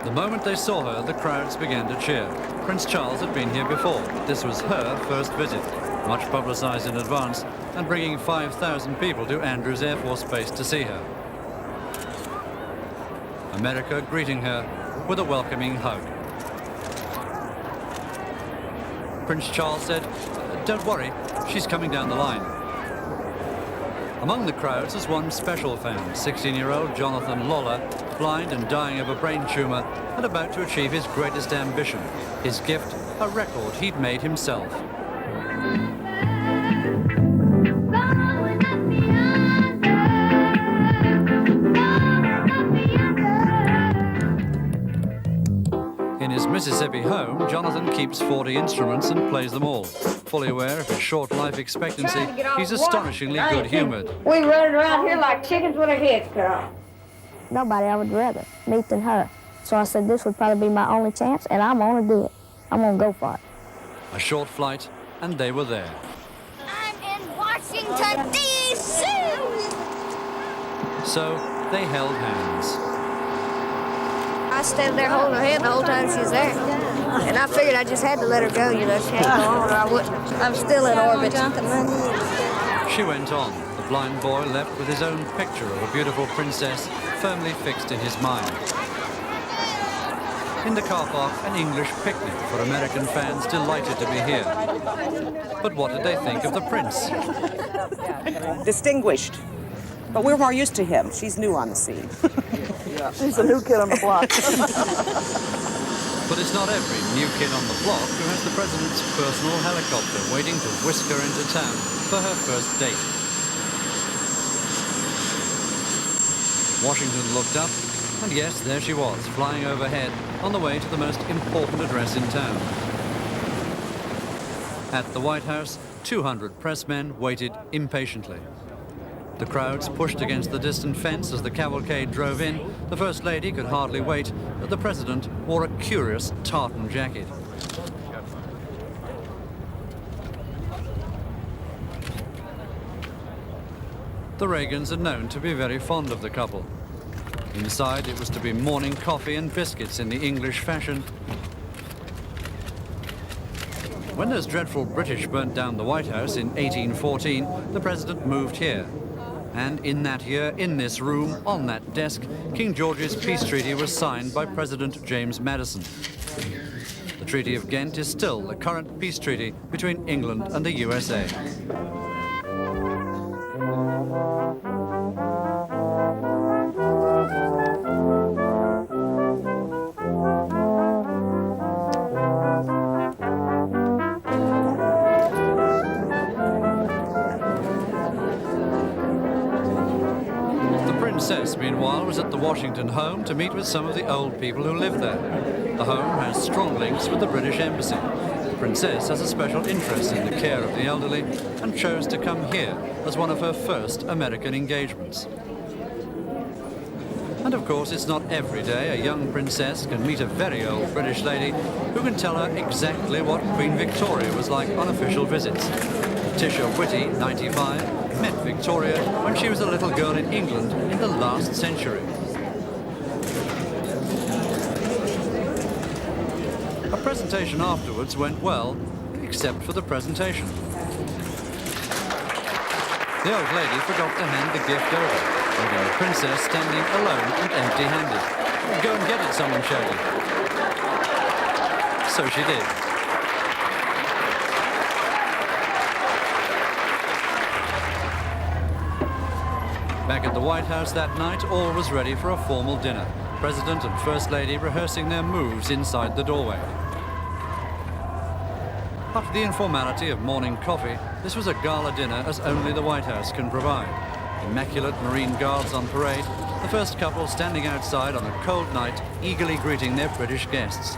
The moment they saw her, the crowds began to cheer. Prince Charles had been here before, but this was her first visit, much publicized in advance, and bringing 5,000 people to Andrews Air Force Base to see her. America greeting her with a welcoming hug. Prince Charles said, "Don't worry, she's coming down the line." Among the crowds was one special fan, 16-year-old Jonathan Lawler, blind and dying of a brain tumor and about to achieve his greatest ambition, his gift, a record he'd made himself. In his Mississippi home, Jonathan keeps 40 instruments and plays them all. Fully aware of his short life expectancy, he's astonishingly good-humored. We run around here like chickens with our heads cut off. Nobody I would rather meet than her. So I said this would probably be my only chance, and I'm going to do it. I'm going to go for it. A short flight, and they were there. I'm in Washington, D.C. So they held hands. I stayed there holding her hand the whole time she was there. And I figured I just had to let her go, you know, she had to go on or I wouldn't. I'm still in orbit. She went on. The blind boy left with his own picture of a beautiful princess firmly fixed in his mind. In the car park, an English picnic for American fans delighted to be here. But what did they think of the prince? Distinguished. But we're more used to him. She's new on the scene. She's a new kid on the block. But it's not every new kid on the block who has the president's personal helicopter waiting to whisk her into town for her first date. Washington looked up, and yes, there she was, flying overhead on the way to the most important address in town. At the White House, 200 pressmen waited impatiently. The crowds pushed against the distant fence as the cavalcade drove in. The First Lady could hardly wait, but the President wore a curious tartan jacket. The Reagans are known to be very fond of the couple. Inside, it was to be morning coffee and biscuits in the English fashion. When those dreadful British burnt down the White House in 1814, the President moved here. And in that year, in this room, on that desk, King George's peace treaty was signed by President James Madison. The Treaty of Ghent is still the current peace treaty between England and the USA. The Princess, meanwhile, was at the Washington home to meet with some of the old people who live there. The home has strong links with the British Embassy. The Princess has a special interest in the care of the elderly and chose to come here as one of her first American engagements. And of course, it's not every day a young princess can meet a very old British lady who can tell her exactly what Queen Victoria was like on official visits. Tisha Whitty, 95, met Victoria when she was a little girl in England in the last century. A presentation afterwards went well, except for the presentation. The old lady forgot to hand the gift over, leaving the princess standing alone and empty-handed. "Go and get it," someone shouted. So she did. Back at the White House that night, all was ready for a formal dinner. President and First Lady rehearsing their moves inside the doorway. After the informality of morning coffee, this was a gala dinner as only the White House can provide. Immaculate Marine Guards on parade, the first couple standing outside on a cold night, eagerly greeting their British guests.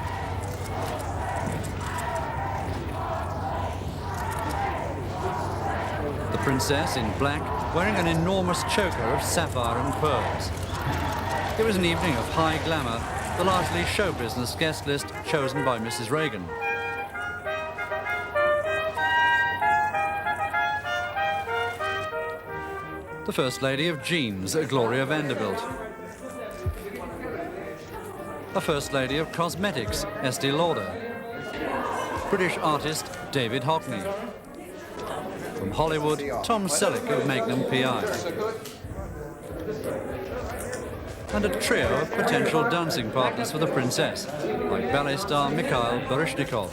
The Princess in black, wearing an enormous choker of sapphire and pearls. It was an evening of high glamour, the largely show business guest list chosen by Mrs. Reagan. The First Lady of Jeans, Gloria Vanderbilt. a First Lady of Cosmetics, Estee Lauder, British artist David Hockney, from Hollywood, Tom Selleck of Magnum PI, and a trio of potential dancing partners for the princess, like ballet star Mikhail Baryshnikov.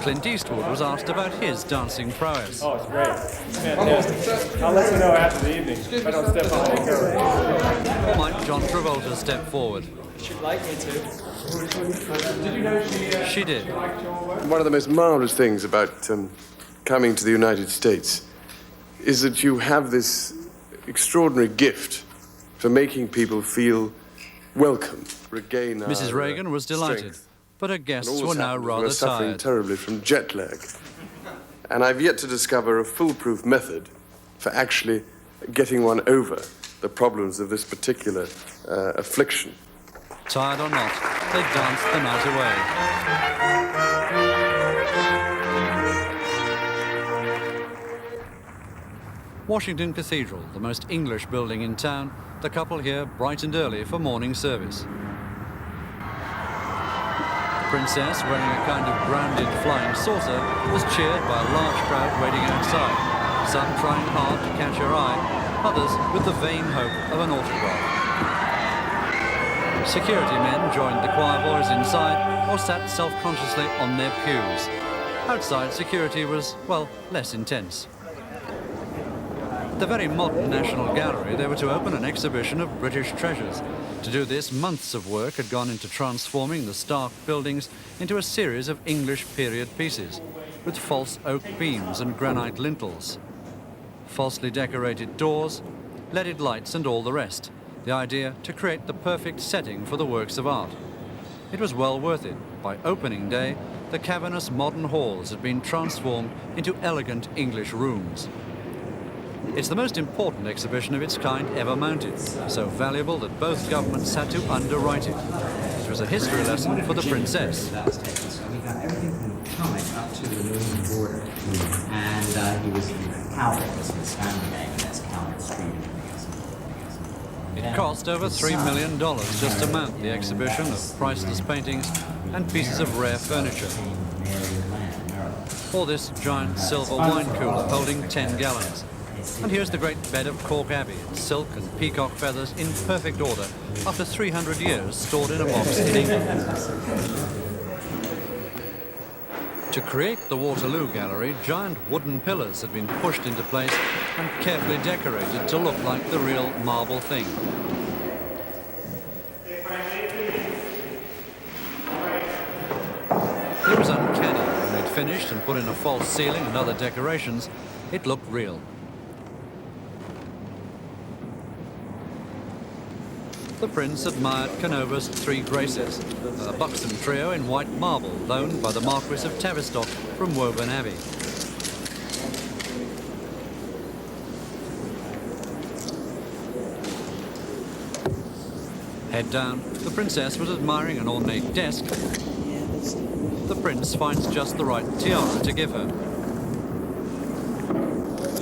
Clint Eastwood was asked about his dancing prowess. Oh, it's great. It's fantastic. I'll let you know after the evening if I don't step on any toes. Or might John Travolta step forward? She'd like me to. Did you know she did. One of the most marvelous things about coming to the United States is that you have this extraordinary gift for making people feel welcome, regain our Mrs. Reagan was delighted, strength. but her And guests all were that's now happened is rather we're suffering tired. terribly from jet lag. And I've yet to discover a foolproof method for actually getting one over the problems of this particular affliction. Tired or not, they danced the night away. Washington Cathedral, the most English building in town, the couple here bright and early for morning service. The princess, wearing a kind of grounded flying saucer, was cheered by a large crowd waiting outside, some trying hard to catch her eye, others with the vain hope of an autograph. Security men joined the choir boys inside or sat self-consciously on their pews. Outside, security was, well, less intense. At the very modern National Gallery, they were to open an exhibition of British treasures. To do this, months of work had gone into transforming the stark buildings into a series of English period pieces, with false oak beams and granite lintels, falsely decorated doors, leaded lights and all the rest. The idea to create the perfect setting for the works of art. It was well worth it. By opening day, the cavernous modern halls had been transformed into elegant English rooms. It's the most important exhibition of its kind ever mounted, so valuable that both governments had to underwrite it. It was a history lesson for the princess. So we got everything from Potomac up to the New England border, and he was Calvert, was his family name, and that's Calvert Street. It cost over $3 million just to mount the exhibition of priceless paintings and pieces of rare furniture. Or this giant silver wine cooler holding 10 gallons. And here's the great bed of Cork Abbey, silk and peacock feathers in perfect order, after 300 years stored in a box in England. To create the Waterloo Gallery, giant wooden pillars had been pushed into place and carefully decorated to look like the real marble thing. It was uncanny. When they'd finished and put in a false ceiling and other decorations, it looked real. The prince admired Canova's Three Graces, a buxom trio in white marble loaned by the Marquis of Tavistock from Woburn Abbey. Head down, the princess was admiring an ornate desk. The prince finds just the right tiara to give her.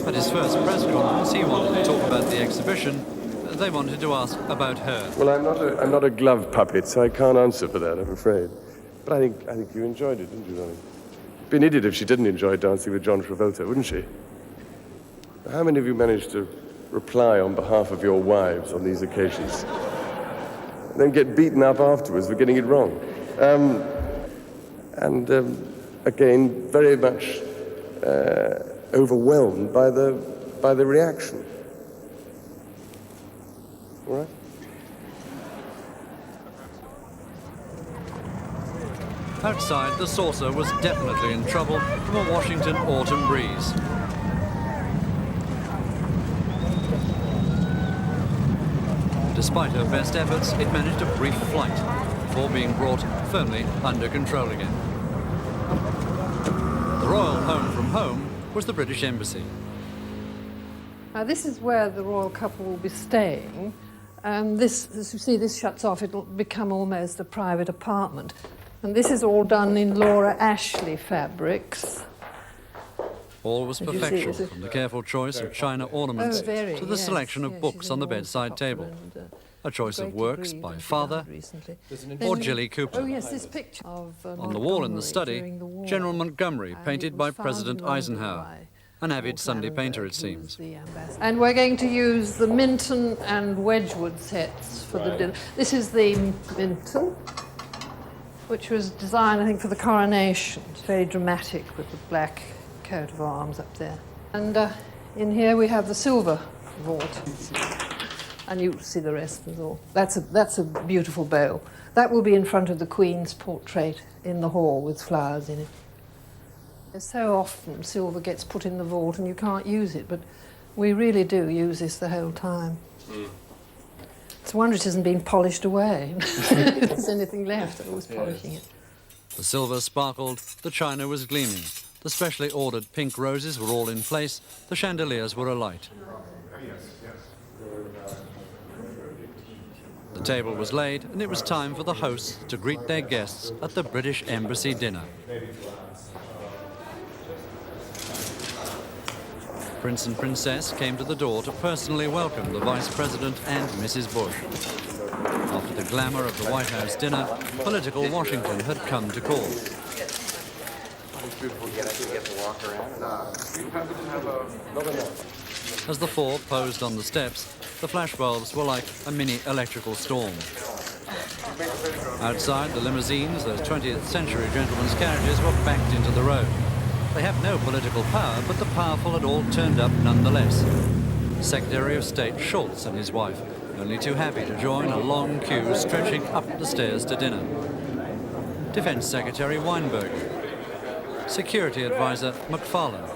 At his first press conference, he wanted to talk about the exhibition. They wanted to ask about her. Well, I'm not a glove puppet, so I can't answer for that, I'm afraid. But I think you enjoyed it, didn't you, Ronald? Be an idiot if she didn't enjoy dancing with John Travolta, wouldn't she? How many of you managed to reply on behalf of your wives on these occasions? And then get beaten up afterwards for getting it wrong. Again, very much overwhelmed by the reaction. All right? Outside, the saucer was definitely in trouble from a Washington autumn breeze. Despite her best efforts, it managed a brief flight before being brought firmly under control again. The royal home from home was the British Embassy. Now this is where the royal couple will be staying. This, as you see, this shuts off. It'll become almost a private apartment. And this is all done in Laura Ashley fabrics. All was Did you see perfection, it? from the careful choice of china ornaments very, to the yes, selection of yes, books she's on the in all bedside table. and, A choice of great works degree by when she father died recently. or Jilly Cooper. Oh yes, this picture of On the wall in the Montgomery study, during the war. General Montgomery, And painted it by was found President in London Eisenhower, by an avid Lord Sunday painter, it Vandenberg, who was seems. the ambassador. And we're going to use the Minton and Wedgwood sets for the dinner. This is the Minton, which was designed, I think, for the coronation. It's very dramatic with the black coat of arms up there. And in here we have the silver vault. And you see the rest as all. That's a beautiful bowl. That will be in front of the Queen's portrait in the hall with flowers in it. So often silver gets put in the vault and you can't use it, but we really do use this the whole time. It's a wonder it hasn't been polished away. If there's anything left, they're always polishing it. The silver sparkled, the china was gleaming. The specially ordered pink roses were all in place, the chandeliers were alight. The table was laid, and it was time for the hosts to greet their guests at the British Embassy dinner. Prince and Princess came to the door to personally welcome the Vice President and Mrs. Bush. After the glamour of the White House dinner, political Washington had come to call. As the four posed on the steps, the flashbulbs were like a mini electrical storm. Outside, the limousines, those 20th century gentlemen's carriages, were backed into the road. They have no political power, but the powerful had all turned up nonetheless. Secretary of State Schultz and his wife, only too happy to join a long queue stretching up the stairs to dinner. Defense Secretary Weinberg, Security Advisor McFarlane,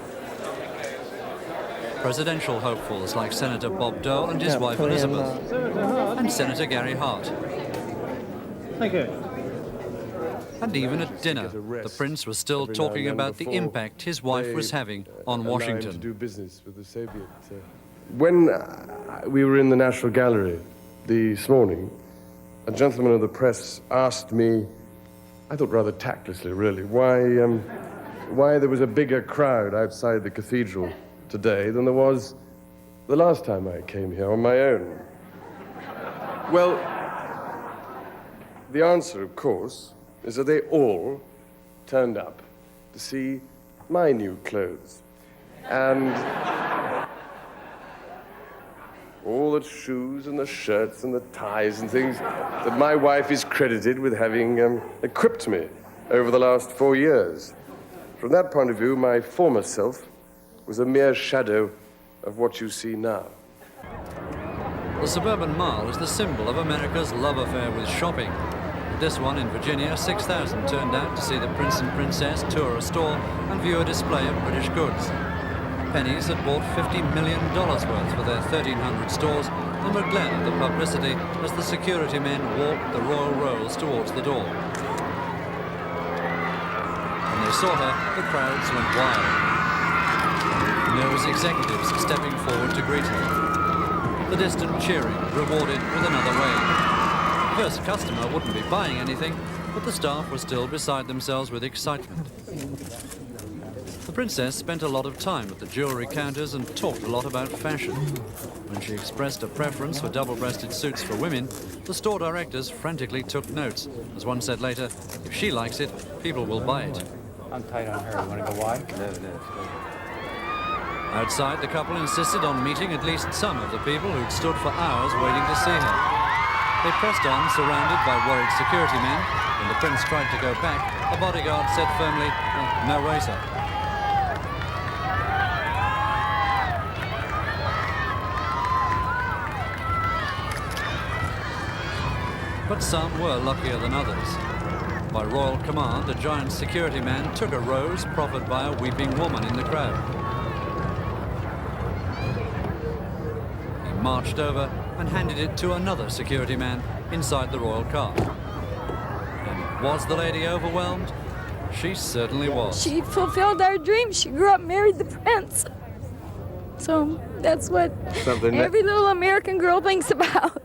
presidential hopefuls like Senator Bob Dole and his wife Elizabeth, and Senator Gary Hart. Thank you. And even at dinner, the Prince was still talking about the impact his wife was having on Washington. To do business with the Soviet. When we were in the National Gallery this morning, a gentleman of the press asked me, I thought rather tactlessly really, why there was a bigger crowd outside the cathedral today than there was the last time I came here on my own. Well, the answer, of course, is that they all turned up to see my new clothes. And all the shoes and the shirts and the ties and things that my wife is credited with having equipped me over the last 4 years. From that point of view, my former self was a mere shadow of what you see now. The Suburban Mall is the symbol of America's love affair with shopping. At this one in Virginia, 6,000 turned out to see the Prince and Princess tour a store and view a display of British goods. Pennies had bought $50 million worth for their 1,300 stores and were glad of the publicity as the security men walked the royal rolls towards the door. When they saw her, the crowds went wild. And there was executives stepping forward to greet her. The distant cheering rewarded with another wave. The first customer wouldn't be buying anything, but the staff were still beside themselves with excitement. The Princess spent a lot of time at the jewellery counters and talked a lot about fashion. When she expressed a preference for double-breasted suits for women, the store directors frantically took notes. As one said later, if she likes it, people will buy it. I'm tight on her. You want to go wide? No. Outside, the couple insisted on meeting at least some of the people who'd stood for hours waiting to see her. They pressed on, surrounded by worried security men. When the Prince tried to go back, a bodyguard said firmly, "No way, sir." But some were luckier than others. By royal command, a giant security man took a rose proffered by a weeping woman in the crowd. He marched over and handed it to another security man inside the royal car. And was the lady overwhelmed? She certainly was. She fulfilled our dream. She grew up, married the prince. So that's what every little American girl thinks about.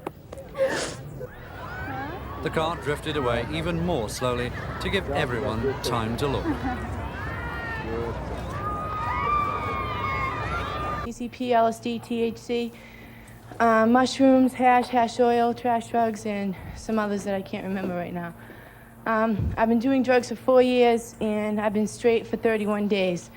The car drifted away even more slowly to give everyone time to look. PCP, LSD, THC, mushrooms, hash oil, trash drugs, and some others that I can't remember right now. I've been doing drugs for 4 years, and I've been straight for 31 days.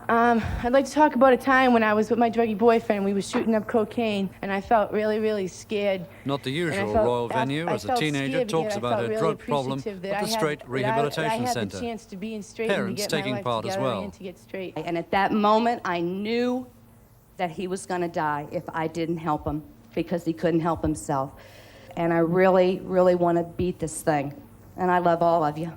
I'd like to talk about a time when I was with my druggy boyfriend. We were shooting up cocaine, and I felt really, really scared. Not the usual royal venue, as a teenager talks about her drug problem at the Straight Rehabilitation Center. Parents taking part as well. And at that moment, I knew that he was going to die if I didn't help him, because he couldn't help himself. And I really, really want to beat this thing. And I love all of you.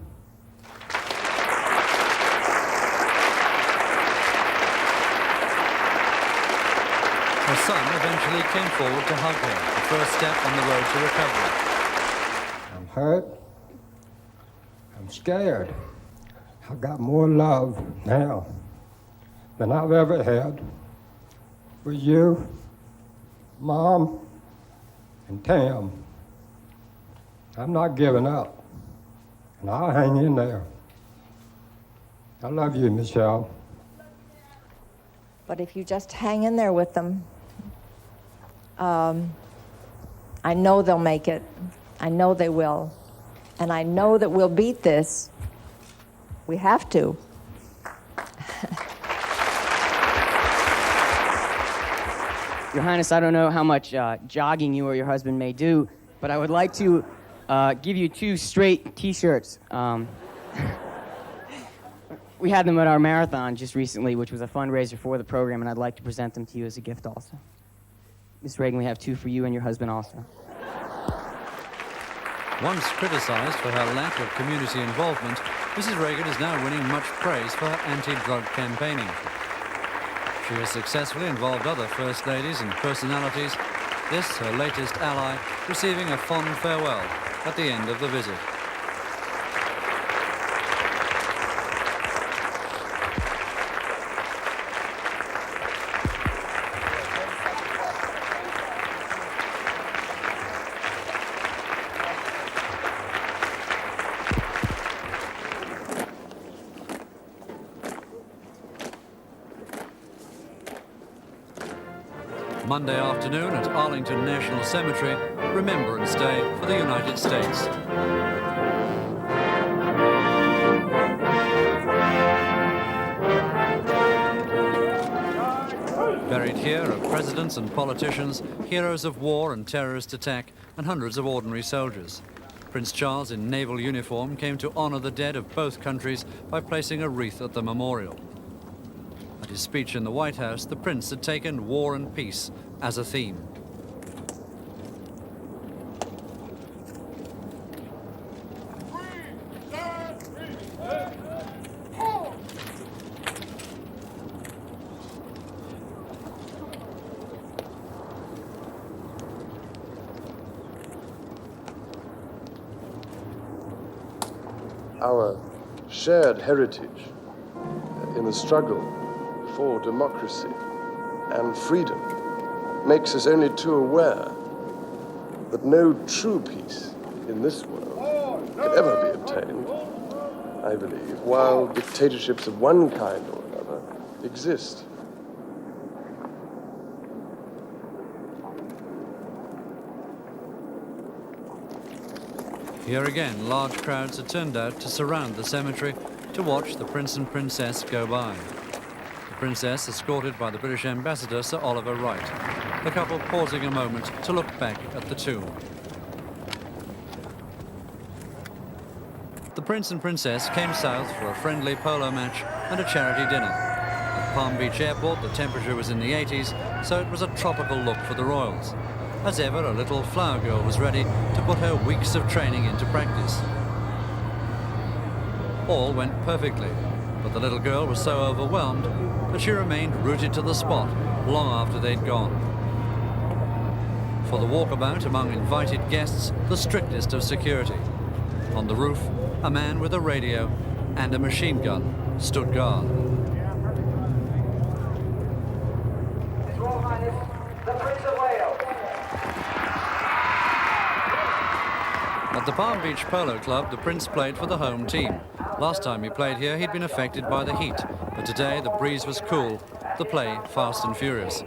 Her son eventually came forward to hug her, the first step on the road to recovery. I'm hurt. I'm scared. I've got more love now than I've ever had for you, Mom, and Tam. I'm not giving up, and I'll hang in there. I love you, Michelle. But if you just hang in there with them, I know they'll make it. I know they will. And I know that we'll beat this. We have to. Your Highness, I don't know how much jogging you or your husband may do, but I would like to give you 2 straight T-shirts. We had them at our marathon just recently, which was a fundraiser for the program, and I'd like to present them to you as a gift also. Miss Reagan, we have 2 for you and your husband also. Once criticized for her lack of community involvement, Mrs. Reagan is now winning much praise for her anti-drug campaigning. She has successfully involved other First Ladies and personalities, this, her latest ally, receiving a fond farewell at the end of the visit. Monday afternoon at Arlington National Cemetery, Remembrance Day for the United States. Buried here are presidents and politicians, heroes of war and terrorist attack, and hundreds of ordinary soldiers. Prince Charles, in naval uniform, came to honor the dead of both countries by placing a wreath at the memorial. At his speech in the White House, the Prince had taken war and peace as a theme. Our shared heritage in the struggle for democracy and freedom makes us only too aware that no true peace in this world can ever be obtained, I believe, while dictatorships of one kind or another exist. Here again, large crowds had turned out to surround the cemetery to watch the Prince and Princess go by. The Princess escorted by the British Ambassador, Sir Oliver Wright, the couple pausing a moment to look back at the tomb. The Prince and Princess came south for a friendly polo match and a charity dinner. At Palm Beach Airport, the temperature was in the 80s, so it was a tropical look for the royals. As ever, a little flower girl was ready to put her weeks of training into practice. All went perfectly, but the little girl was so overwhelmed that she remained rooted to the spot long after they'd gone. For the walkabout among invited guests, the strictest of security. On the roof, a man with a radio and a machine gun stood guard. At the Palm Beach Polo Club, the Prince played for the home team. Last time he played here, he'd been affected by the heat, but today the breeze was cool the play Fast and Furious.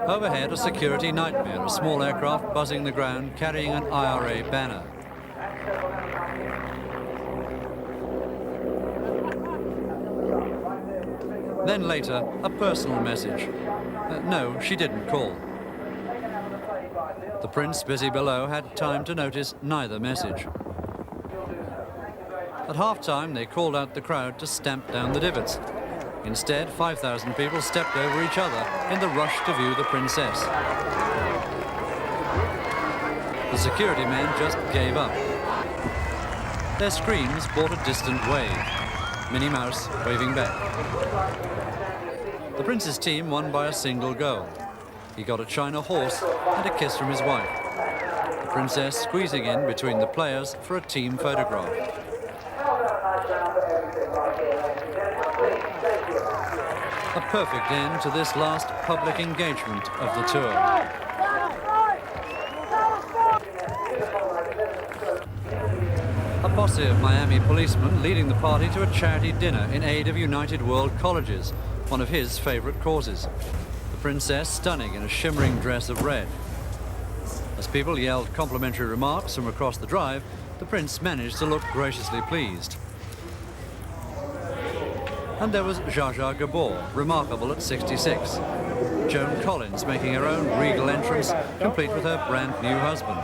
Overhead, a security nightmare, a small aircraft buzzing the ground carrying an IRA banner. Then later, a personal message. No, she didn't call. The prince, busy below, had time to notice neither message. At half-time, they called out the crowd to stamp down the divots. Instead, 5,000 people stepped over each other in the rush to view the princess. The security men just gave up. Their screams brought a distant wave. Minnie Mouse waving back. The prince's team won by a single goal. He got a china horse and a kiss from his wife. The princess squeezing in between the players for a team photograph. A perfect end to this last public engagement of the tour. A posse of Miami policemen leading the party to a charity dinner in aid of United World Colleges, one of his favorite causes. The princess stunning in a shimmering dress of red. As people yelled complimentary remarks from across the drive, the prince managed to look graciously pleased. And there was Zsa Zsa Gabor, remarkable at 66. Joan Collins making her own regal entrance, complete with her brand new husband.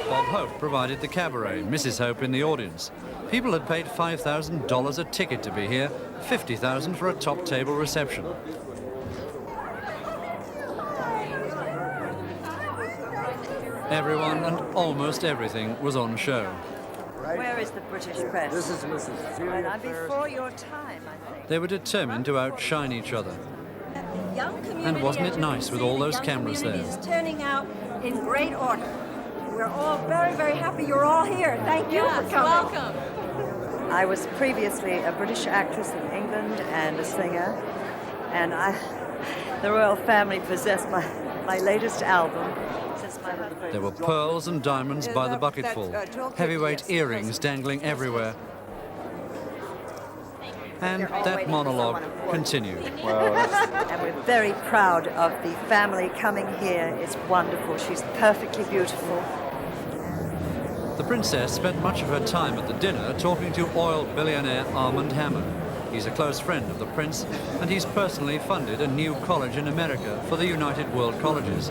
Bob Hope provided the cabaret, Mrs. Hope in the audience. People had paid $5,000 a ticket to be here, $50,000 for a top table reception. Everyone and almost everything was on show. Where is the British press? This is Mrs. Right, before your time, I think. They were determined to outshine each other. Young community, And wasn't it as you nice can with see, all the those young cameras there? community is turning out in great order. We're all very, very happy you're all here. Thank you for coming. Welcome. I was previously a British actress in England and a singer, and the royal family possessed my latest album. There were pearls and diamonds by the bucketful, heavyweight earrings dangling everywhere. And that monologue continued. And we're very proud of the family coming here. It's wonderful. She's perfectly beautiful. The princess spent much of her time at the dinner talking to oil billionaire Armand Hammer. He's a close friend of the prince, and he's personally funded a new college in America for the United World Colleges.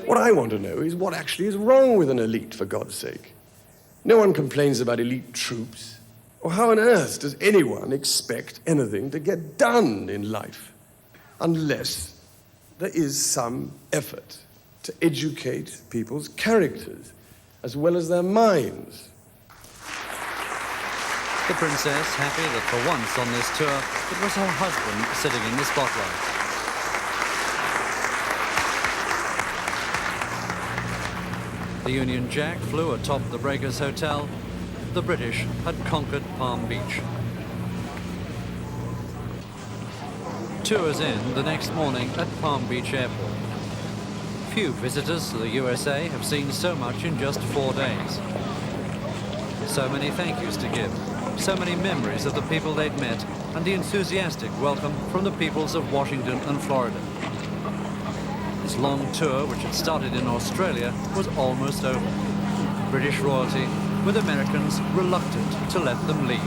What I want to know is what actually is wrong with an elite, for God's sake. No one complains about elite troops. Or how on earth does anyone expect anything to get done in life unless there is some effort to educate people's characters as well as their minds? The princess happy that for once on this tour, it was her husband sitting in the spotlight. The Union Jack flew atop the Breakers Hotel. The British had conquered Palm Beach. Tours in the next morning at Palm Beach Airport. Few visitors to the USA have seen so much in just 4 days. So many thank yous to give, so many memories of the people they'd met, and the enthusiastic welcome from the peoples of Washington and Florida. This long tour, which had started in Australia, was almost over. British royalty, with Americans reluctant to let them leave.